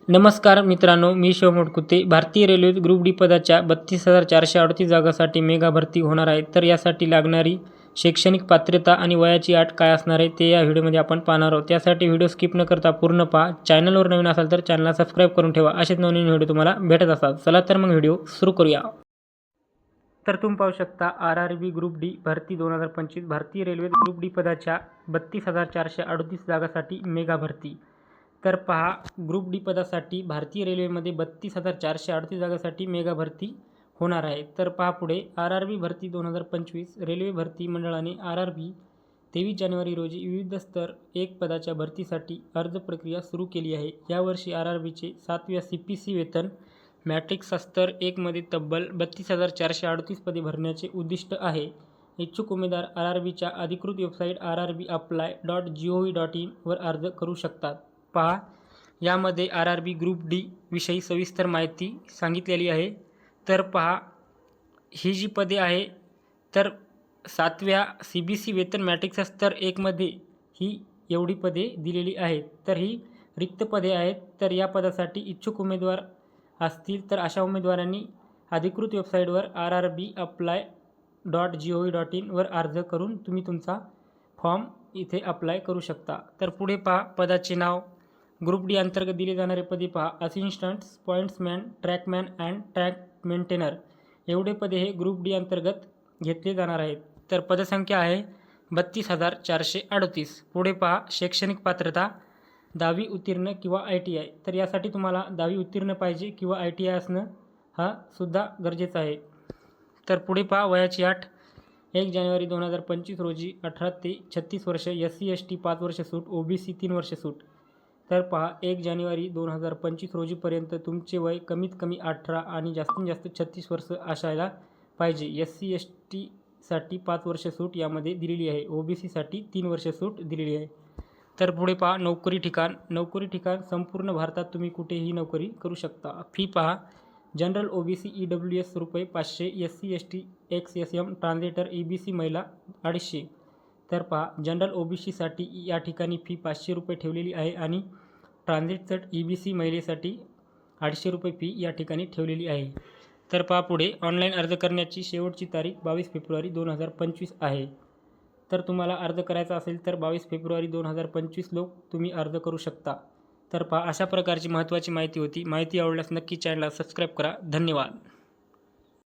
नमस्कार मित्रांनो, मी शिव मोडकुते. भारतीय रेल्वेत ग्रुप डी पदाच्या 32,438 जागांसाठी मेगा भरती होणार आहे. तर यासाठी लागणारी शैक्षणिक पात्रता आणि वयाची अट काय असणार आहे ते या व्हिडिओमध्ये आपण पाहणार आहोत. त्यासाठी व्हिडिओ स्किप न करता पूर्ण पहा. चॅनलवर नवीन असाल तर चॅनलला सबस्क्राईब करून ठेवा. असेच नवनवीन व्हिडिओ तुम्हाला भेटत असतात. चला तर मग व्हिडिओ सुरू करूया. तर तुम्ही पाहू शकता RRB ग्रुप डी भरती 2025. भारतीय रेल्वेत ग्रुप डी पदाच्या 32,438 जागांसाठी मेगा भरती. तर पहा, ग्रुप डी पदासाठी भारतीय रेल्वेमध्ये 32,438 जागांसाठी मेगा भरती होणार आहे. तर पहा पुढे, RRB भरती 2025. रेल्वे भरती मंडळाने RRB 23 जानेवारी रोजी विविध स्तर 1 पदाच्या भरतीसाठी अर्ज प्रक्रिया सुरू केली आहे. यावर्षी RRBचे 7व्या CPC वेतन मॅट्रिक्स स्तर 1 मध्ये तब्बल 32,438 पदे भरण्याचे उद्दिष्ट आहे. इच्छुक उमेदवार RRBच्या अधिकृत वेबसाईट rrbapply.gov.in वर अर्ज करू शकतात. पहा, यामध्ये RRB ग्रुप डी विषयी सविस्तर माहिती सांगितलेली आहे. तर पहा, ही जी पदे आहे तर 7व्या CBC वेतन मॅट्रिक्स स्तर 1 मध्ये ही एवढी पदे दिलेली आहेत. तर ही रिक्त पदे आहेत. तर या पदासाठी इच्छुक उमेदवार असतील तर अशा उमेदवारांनी अधिकृत वेबसाईटवर rrbapply.gov.in वर अर्ज करून तुम्ही तुमचा फॉर्म इथे अप्लाय करू शकता. तर पुढे पहा, पदाचे नाव. ग्रुप डी अंतर्गत दिले जाणारे पदे पहा: असिस्टंट्स, पॉईंट्समॅन, ट्रॅकमॅन अँड ट्रॅक मेंटेनर. एवढे पदे हे ग्रुप डी अंतर्गत घेतले जाणार आहेत. तर पदसंख्या आहे 32,438. पुढे पहा, शैक्षणिक पात्रता 10वी उत्तीर्ण किंवा ITI. तर यासाठी तुम्हाला 10वी उत्तीर्ण पाहिजे किंवा ITI असणं हा सुद्धा गरजेचं आहे. तर पुढे पहा, वयाची अट 1 जानेवारी 2025 रोजी 18 ते 36 वर्ष, SC ST 5 वर्ष सूट, OBC 3 वर्ष सूट. तर पहा, 1 जानेवारी 2025 रोजीपर्यंत तुमचे वय कमीत कमी 18 आणि जास्तीत जास्त 36 वर्ष असायला पाहिजे. SC ST साठी 5 वर्ष सूट यामध्ये दिलेली आहे. OBC साठी 3 वर्ष सूट दिलेली आहे. तर पुढे पहा, नोकरी ठिकाण. नोकरी ठिकाण संपूर्ण भारतात तुम्ही कुठेही नोकरी करू शकता. फी पहा, general OBC EWS ₹500, SC ST XSM translator EBC महिला 250. तर पहा, जनरल OBC साठी या ठिकाणी फी ₹500 ठेवलेली आहे आणि ट्रान्झिट EBC महिलेसाठी ₹250 फी या ठिकाणी ठेवलेली आहे. तर पहा पुढे, ऑनलाईन अर्ज करण्याची शेवटची तारीख 22 फेब्रुवारी 2025 आहे. तर तुम्हाला अर्ज करायचा असेल तर 22 फेब्रुवारी 2025 तुम्ही अर्ज करू शकता. तर पहा, अशा प्रकारची महत्त्वाची माहिती होती. माहिती आवडल्यास नक्की चॅनलला सबस्क्राईब करा. धन्यवाद.